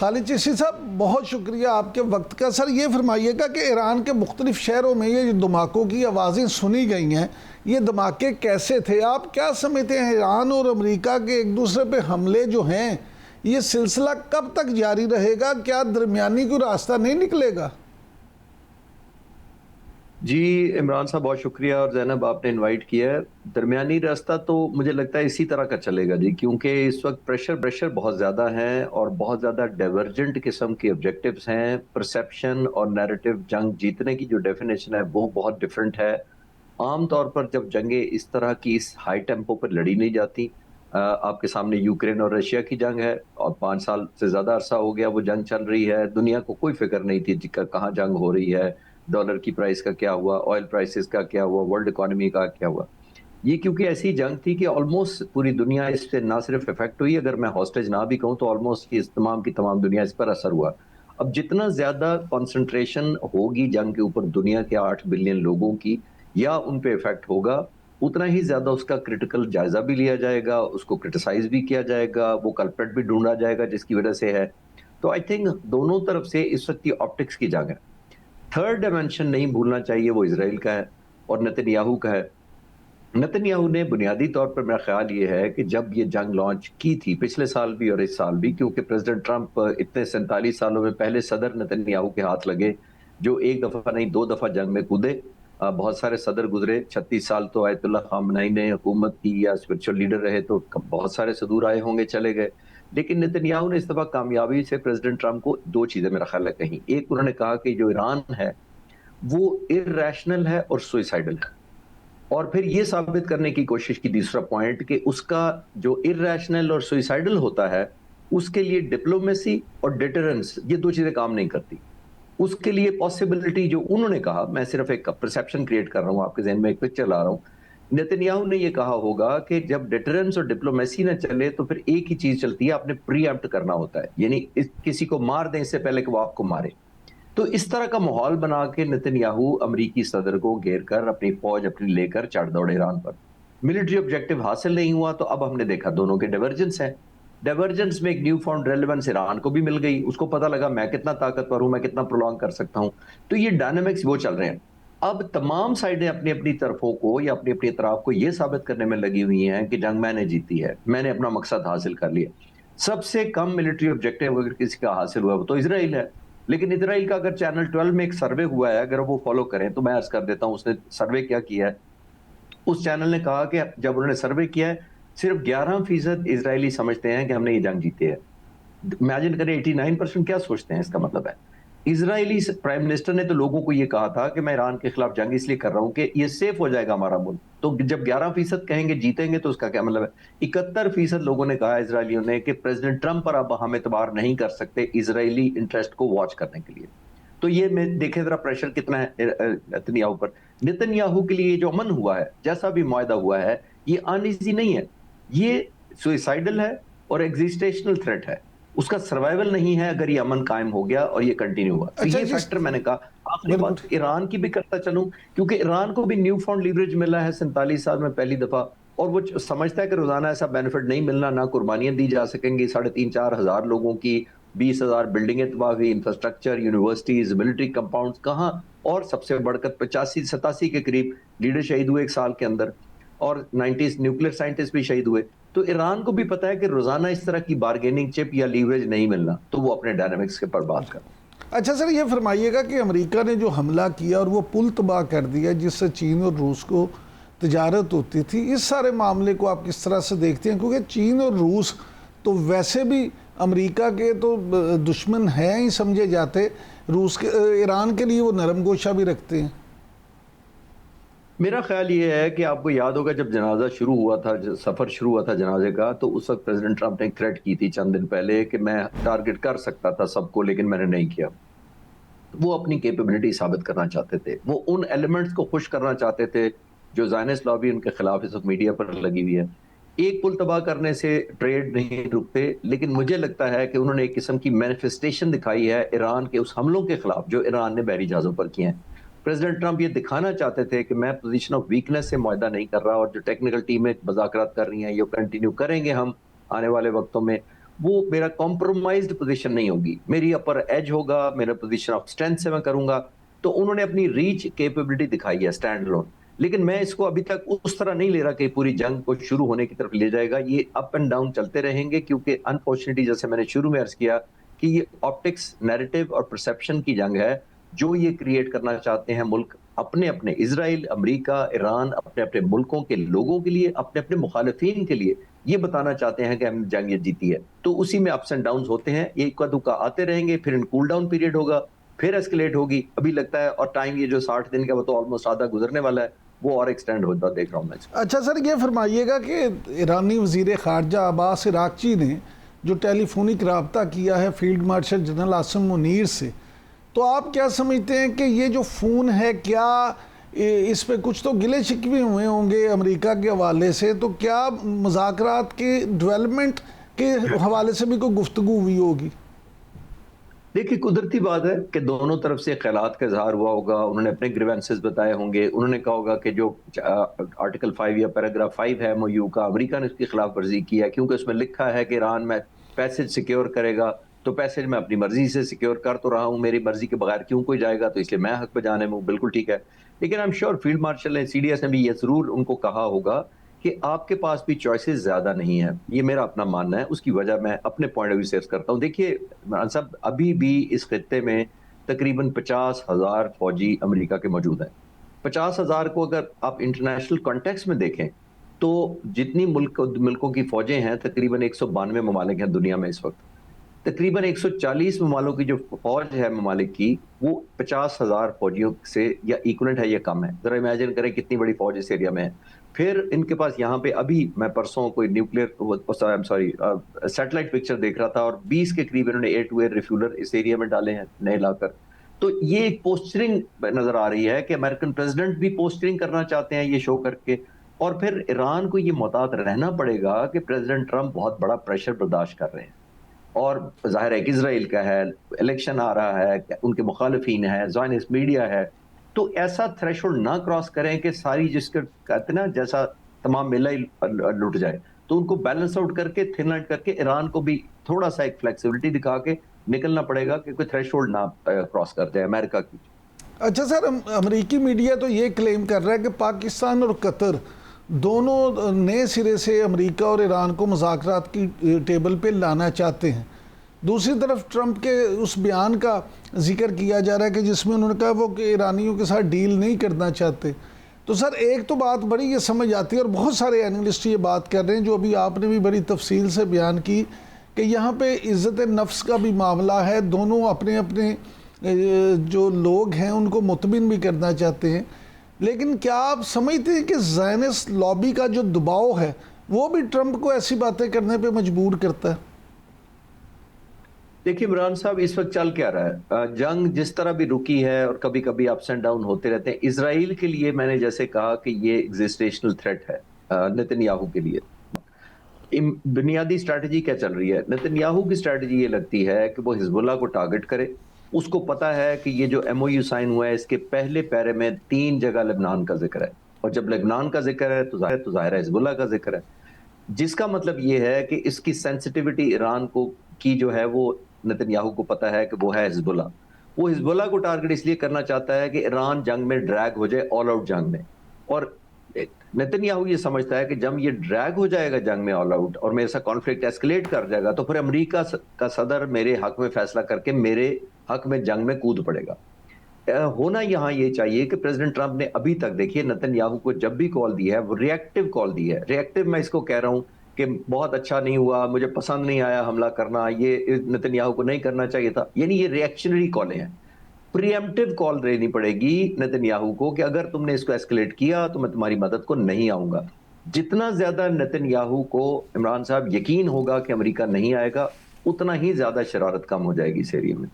خالد چشتی صاحب بہت شکریہ آپ کے وقت کا. سر یہ فرمائیے گا کہ ایران کے مختلف شہروں میں یہ جو دھماکوں کی آوازیں سنی گئی ہیں، یہ دھماکے کیسے تھے؟ آپ کیا سمجھتے ہیں ایران اور امریکہ کے ایک دوسرے پہ حملے جو ہیں یہ سلسلہ کب تک جاری رہے گا؟ کیا درمیانی کوئی راستہ نہیں نکلے گا؟ جی عمران صاحب بہت شکریہ، اور زینب آپ نے انوائٹ کیا ہے. درمیانی راستہ تو مجھے لگتا ہے اسی طرح کا چلے گا جی، کیونکہ اس وقت پریشر بہت زیادہ ہیں اور بہت زیادہ ڈائیورجنٹ قسم کے آبجیکٹیوز ہیں. پرسیپشن اور نیریٹو، جنگ جیتنے کی جو ڈیفینیشن ہے وہ بہت ڈیفرنٹ ہے. عام طور پر جب جنگیں اس طرح کی اس ہائی ٹیمپو پر لڑی نہیں جاتی، آپ کے سامنے یوکرین اور رشیا کی جنگ ہے اور 5 سال سے زیادہ عرصہ ہو گیا وہ جنگ چل رہی ہے. دنیا کو کوئی فکر نہیں تھی کہاں جنگ ہو رہی ہے، ڈالر کی پرائس کا کیا ہوا، آئل پرائسز کا کیا ہوا، ورلڈ اکانومی کا کیا ہوا. یہ کیونکہ ایسی جنگ تھی کہ آلموسٹ پوری دنیا اس سے نہ صرف افیکٹ ہوئی، اگر میں ہاسٹیج نہ بھی کہوں تو آلموسٹ اس تمام کی تمام دنیا اس پر اثر ہوا. اب جتنا زیادہ کنسنٹریشن ہوگی جنگ کے اوپر دنیا کے 8 بلین لوگوں کی، یا ان پہ افیکٹ ہوگا، اتنا ہی زیادہ اس کا کرٹیکل جائزہ بھی لیا جائے گا، اس کو کرٹیسائز بھی کیا جائے گا، وہ کلپریٹ بھی ڈھونڈا جائے گا جس کی وجہ سے ہے. تو آئی تھنک دونوں طرف سے اس وقت یہ آپٹکس کی جنگ ہے. تھرڈ ڈائمینشن نہیں بھولنا چاہیے، وہ اسرائیل کا ہے اور نتنیاہو کا ہے. نتنیاہو نے بنیادی طور پر میرا خیال یہ ہے کہ جب یہ جنگ لانچ کی تھی پچھلے سال بھی اور اس سال بھی، کیونکہ پریزیڈنٹ ٹرمپ اتنے 47 سالوں میں پہلے صدر نتنیاہو کے ہاتھ لگے جو ایک دفعہ نہیں 2 دفعہ جنگ میں کودے. بہت سارے صدر گزرے، 36 سال تو آیت اللہ خامنئی نے حکومت کی یا اسپرچل لیڈر رہے تو بہت سارے صدور آئے ہوں گے، چلے گئے. لیکن نتنیاہو نے اس دفعہ کامیابی سے پریزیڈنٹ ٹرمپ کو 2 چیزیں میرا خیال ہے کہیں. ایک، انہوں نے کہا کہ جو ایران ہے وہ ارریشنل ہے اور سوئسائڈل ہے، اور پھر یہ ثابت کرنے کی کوشش کی دوسرا پوائنٹ کہ اس کا جو ارریشنل اور سوئسائڈل ہوتا ہے اس کے لیے ڈپلومیسی اور ڈیٹرنس، یہ 2 چیزیں کام نہیں کرتی. اس کے لیے پاسبلٹی جو انہوں نے کہا، میں صرف ایک پرسیپشن کریٹ کر رہا ہوں، آپ کے ذہن میں ایک پکچر لا رہا ہوں. نتنیاہو نے یہ کہا ہوگا کہ جب ڈیٹرنس اور ڈپلومیسی نہ چلے تو پھر ایک ہی چیز چلتی ہے، آپ نے پری ایمپٹ کرنا ہوتا ہے، یعنی کسی کو مار دیں اس سے پہلے کہ وہ آپ کو مارے. تو اس طرح کا ماحول بنا کے نتنیاہو امریکی صدر کو گھیر کر اپنی فوج اپنی لے کر چڑھ دوڑے ایران پر. ملٹری آبجیکٹیو حاصل نہیں ہوا تو اب ہم نے دیکھا دونوں کے ڈیورجنس ہیں. ڈیورجنس میں ایک نیو فاؤنڈ ریلیونس ایران کو بھی مل گئی، اس کو پتہ لگا میں کتنا طاقتور ہوں، میں کتنا پرولونگ کر سکتا ہوں. تو یہ ڈائنامکس وہ چل رہے ہیں. اب تمام سائڈیں اپنی اپنی طرفوں کو یا اپنی اپنی اطراف کو یہ ثابت کرنے میں لگی ہوئی ہیں کہ جنگ میں نے جیتی ہے، میں نے اپنا مقصد حاصل کر لیا. سب سے کم ملٹری آبجیکٹیو اگر کسی کا حاصل ہوا وہ تو اسرائیل ہے. لیکن اسرائیل کا اگر چینل 12 میں ایک سروے ہوا ہے، اگر وہ فالو کریں تو میں عرض کر دیتا ہوں اس نے سروے کیا کیا ہے. اس چینل نے کہا کہ جب انہوں نے سروے کیا ہے صرف 11% اسرائیلی سمجھتے ہیں کہ ہم نے یہ جنگ جیتے ہے. امیجن کریں 89% کیا سوچتے ہیں. اس کا مطلب ہے اسرائیلی پرائم منسٹر نے تو لوگوں کو یہ کہا تھا کہ میں ایران کے خلاف جنگ اس لیے کر رہا ہوں کہ یہ سیف ہو جائے گا ہمارا ملک. تو جب 11% کہیں گے جیتیں گے تو اس کا کیا مطلب ہے؟ 71% لوگوں نے کہا اسرائیلیوں نے کہ پریزیڈنٹ ٹرمپ پر اب ہم اعتبار نہیں کر سکتے اسرائیلی انٹرسٹ کو واچ کرنے کے لیے. تو یہ میں دیکھیں ذرا پریشر کتنا ہے نتنیاہو پر. نتنیاہو کے لیے جو امن ہوا ہے، جیسا بھی معاہدہ ہوا ہے، یہ انایزی نہیں ہے، یہ سوئسائڈل ہے اور ایگزسٹیشنل تھریٹ ہے. اس کا سروائیول نہیں ہے اگر یہ امن قائم ہو گیا اور یہ کنٹینیو ہوا. تو یہ فیکٹر میں نے کہا. آخری بات ایران کی بھی کرتا چلوں، کیونکہ ایران کو بھی نیو فاؤنڈ لیوریج ملا ہے 47 سال میں پہلی دفعہ، اور وہ سمجھتا ہے کہ روزانہ ایسا بینیفٹ نہیں ملنا، نہ قربانیاں دی جا سکیں گی. 3,500-4 ہزار لوگوں کی 20,000 بلڈنگیں تباہ ہوئی، انفراسٹرکچر، یونیورسٹیز، ملٹری کمپاؤنڈز کہاں، اور سب سے بڑھ کر 85-87 کے قریب لیڈر شہید ہوئے ایک سال کے اندر، اور 90 نیوکلیر سائنٹسٹ بھی شہید ہوئے. تو ایران کو بھی پتا ہے کہ روزانہ اس طرح کی بارگیننگ چپ یا لیوریج نہیں ملنا، تو وہ اپنے ڈائنامکس کے پر بات کریں. اچھا سر، یہ فرمائیے گا کہ امریکہ نے جو حملہ کیا اور وہ پل تباہ کر دیا جس سے چین اور روس کو تجارت ہوتی تھی، اس سارے معاملے کو آپ کس طرح سے دیکھتے ہیں؟ کیونکہ چین اور روس تو ویسے بھی امریکہ کے تو دشمن ہیں ہی سمجھے جاتے، روس کے ایران کے لیے وہ نرم گوشہ بھی رکھتے ہیں. میرا خیال یہ ہے کہ آپ کو یاد ہوگا جب جنازہ شروع ہوا تھا، سفر شروع ہوا تھا جنازے کا، تو اس وقت پریزیڈنٹ ٹرمپ نے تھریٹ کی تھی چند دن پہلے کہ میں ٹارگٹ کر سکتا تھا سب کو لیکن میں نے نہیں کیا. وہ اپنی کیپیبلٹی ثابت کرنا چاہتے تھے، وہ ان ایلیمنٹس کو خوش کرنا چاہتے تھے جو زائنسٹ لابی ان کے خلاف اس وقت میڈیا پر لگی ہوئی ہے. ایک پل تباہ کرنے سے ٹریڈ نہیں رکتے، لیکن مجھے لگتا ہے کہ انہوں نے ایک قسم کی مینیفیسٹیشن دکھائی ہے ایران کے اس حملوں کے خلاف جو ایران نے بحری جہازوں پر کیے ہیں. پریزیڈنٹ ٹرمپ یہ دکھانا چاہتے تھے کہ میں پوزیشن آف ویکنس سے معاہدہ نہیں کر رہا، اور جو ٹیکنیکل ٹیمیں مذاکرات کر رہی ہیں یہ کنٹینیو کریں گے ہم آنے والے وقتوں میں. وہ میرا کمپرومائزڈ پوزیشن نہیں ہوگی, میری اپر ایج ہوگا, میرا پوزیشن آف اسٹرینتھ سے میں کروں گا. تو انہوں نے اپنی ریچ کیپیبلٹی دکھائی ہے اسٹینڈ لون, لیکن میں اس کو ابھی تک اس طرح نہیں لے رہا کہ پوری جنگ کو شروع ہونے کی طرف لے جائے گا. یہ اپ اینڈ ڈاؤن چلتے رہیں گے, کیونکہ انفارچونیٹلی جیسے میں نے شروع میں عرض کیا کہ یہ آپٹکس, نیریٹو اور پرسیپشن کی جنگ ہے جو یہ کریٹ کرنا چاہتے ہیں ملک اپنے اپنے, اسرائیل, امریکہ, ایران, اپنے اپنے ملکوں کے لوگوں کے لیے, اپنے اپنے مخالفین کے لیے یہ بتانا چاہتے ہیں کہ ہم جنگ یہ جیتی ہے. تو اسی میں اپس اینڈ ڈاؤنز ہوتے ہیں, یہ اکا دکا آتے رہیں گے, پھر ان کول ڈاؤن پیریڈ ہوگا, پھر اسکلیٹ ہوگی. ابھی لگتا ہے اور ٹائم یہ جو 60 دن کا وہ تو آلموسٹ آدھا گزرنے والا ہے, وہ اور ایکسٹینڈ ہوتا دیکھ رہا ہوں میں. اچھا سر, یہ فرمائیے گا کہ ایرانی وزیر خارجہ عباس عراقچی نے جو ٹیلی فونک رابطہ کیا ہے field marshal general Asim Munir سے, تو آپ کیا سمجھتے ہیں کہ یہ جو فون ہے, کیا اس پہ کچھ تو گلے شکوے ہوئے ہوں گے امریکہ کے حوالے سے, تو کیا مذاکرات کے ڈیولپمنٹ کے حوالے سے بھی کوئی گفتگو ہوئی ہوگی؟ دیکھیے قدرتی بات ہے کہ دونوں طرف سے خیالات کا اظہار ہوا ہوگا, انہوں نے اپنے گریوینسز بتائے ہوں گے, انہوں نے کہا ہوگا کہ جو آرٹیکل 5 یا پیراگراف 5 ہے ایم او یو کا, امریکہ نے اس کی خلاف ورزی کی ہے, کیونکہ اس میں لکھا ہے کہ ایران میں پیسج سیکیور کرے گا, تو پیسج میں اپنی مرضی سے سیکیور کر تو رہا ہوں, میری مرضی کے بغیر کیوں کوئی جائے گا, تو اس لیے میں حق پہ جانے میں ہوں. بالکل ٹھیک ہے, لیکن I am sure field marshal نے, سی ڈی ایس نے بھی یہ ضرور ان کو کہا ہوگا کہ آپ کے پاس بھی چوائسز زیادہ نہیں ہیں. یہ میرا اپنا ماننا ہے, اس کی وجہ میں اپنے پوائنٹ آف ویو سے کرتا ہوں. دیکھیے عمران صاحب, ابھی بھی اس خطے میں تقریباً 50,000 فوجی امریکہ کے موجود ہیں. 50,000 کو اگر آپ انٹرنیشنل کانٹیکس میں دیکھیں تو جتنی ملکوں کی فوجیں ہیں, تقریباً 192 ممالک ہیں دنیا میں اس وقت. تقریباً 140 ممالک کی جو فوج ہے ممالک کی, وہ 50,000 فوجیوں سے یا ایکولنٹ ہے یا کم ہے. ذرا امیجن کریں کتنی بڑی فوج اس ایریا میں ہے. پھر ان کے پاس یہاں پہ ابھی میں پرسوں کوئی سیٹلائٹ پکچر دیکھ رہا تھا, اور 20 کے قریب انہوں نے ایئر ٹو ایئر ریفیولر اس ایریا میں ڈالے ہیں نئے لا کر. تو یہ ایک پوسچرنگ نظر آ رہی ہے کہ امریکن پریزیڈنٹ بھی پوسچرنگ کرنا چاہتے ہیں یہ شو کر کے, اور پھر ایران کو یہ محتاط رہنا پڑے گا کہ پریزیڈنٹ ٹرمپ بہت بڑا پریشر برداشت کر رہے ہیں, اور ظاہر ہے کہ اسرائیل کا ہے, الیکشن آ رہا ہے, ان کے مخالفین ہیں, زائنسٹ میڈیا ہے, تو ایسا تھریش ہولڈ نہ کراس کریں کہ ساری جس کے کہتے نا جیسا تمام میلہ ہی لٹ جائے. تو ان کو بیلنس آؤٹ کر کے, تھن لائن کر کے, ایران کو بھی تھوڑا سا ایک فلیکسیبلٹی دکھا کے نکلنا پڑے گا کہ کوئی تھریش ہولڈ نہ کراس کر جائے امریکہ کی. اچھا سر, امریکی میڈیا تو یہ کلیم کر رہا ہے کہ پاکستان اور قطر دونوں نئے سرے سے امریکہ اور ایران کو مذاکرات کی ٹیبل پہ لانا چاہتے ہیں. دوسری طرف ٹرمپ کے اس بیان کا ذکر کیا جا رہا ہے کہ جس میں انہوں نے کہا وہ کہ ایرانیوں کے ساتھ ڈیل نہیں کرنا چاہتے. تو سر ایک تو بات بڑی یہ سمجھ آتی ہے, اور بہت سارے اینالسٹ یہ بات کر رہے ہیں جو ابھی آپ نے بھی بڑی تفصیل سے بیان کی, کہ یہاں پہ عزت نفس کا بھی معاملہ ہے, دونوں اپنے اپنے جو لوگ ہیں ان کو مطمئن بھی کرنا چاہتے ہیں. لیکن کیا آپ سمجھتے ہیں کہ زائنسٹ لابی کا جو دباؤ ہے وہ بھی ٹرمپ کو ایسی باتیں کرنے پہ مجبور کرتا ہے؟ دیکھیے عمران صاحب, اس وقت چل کیا رہا ہے, جنگ جس طرح بھی رکی ہے اور کبھی کبھی اپس اینڈ ڈاؤن ہوتے رہتے ہیں. اسرائیل کے لیے میں نے جیسے کہا کہ یہ ایگزسٹیشنل تھریٹ ہے, نتن یاہو کے لیے بنیادی اسٹریٹجی کیا چل رہی ہے. نتن یاہو کی اسٹریٹجی یہ لگتی ہے کہ وہ حزب اللہ کو ٹارگٹ کرے. اس کو پتا ہے کہ یہ جو ایم او یو سائن ہوا ہے اس کے پہلے پیرے میں 3 جگہ لبنان کا ذکر ہے, اور جب لبنان کا ذکر ہے تو ظاہر ہے حزب اللہ کا ذکر ہے, جس کا مطلب یہ ہے کہ اس کی سینسٹیوٹی ایران کو کی جو ہے وہ نتن یاہو کو پتا ہے کہ وہ ہے حزب اللہ. وہ حزب اللہ کو ٹارگٹ اس لیے کرنا چاہتا ہے کہ ایران جنگ میں ڈریگ ہو جائے, آل آؤٹ جنگ میں, اور نتن یاہو یہ سمجھتا ہے کہ جب یہ ڈریگ ہو جائے گا جنگ میں آل آؤٹ اور میرے ساتھ کانفلکٹ ایسکلیٹ کر جائے گا, تو پھر امریکہ کا صدر میرے حق میں فیصلہ کر کے میرے حق میں جنگ میں کود پڑے گا. ہونا یہاں یہ چاہیے کہ پریزیڈنٹ ٹرمپ نے ابھی تک, دیکھیے نتن یاہو کو جب بھی کال دی ہے وہ ریئیکٹیو کال دی ہے. ریئیکٹیو میں اس کو کہہ رہا ہوں کہ بہت اچھا نہیں ہوا, مجھے پسند نہیں آیا حملہ کرنا, یہ نتن یاہو کو نہیں کرنا چاہیے تھا, یعنی یہ ریئیکشنری کالیں ہیں. پریمپٹیو کال دینی پڑے گی نتن یاہو کو کہ اگر تم نے اس کو ایسکلیٹ کیا تو میں تمہاری مدد کو نہیں آؤں گا. جتنا زیادہ نتن یاہو کو عمران صاحب یقین ہوگا کہ امریکہ نہیں آئے گا, اتنا ہی زیادہ شرارت کم ہو جائے گی اس ایریا میں.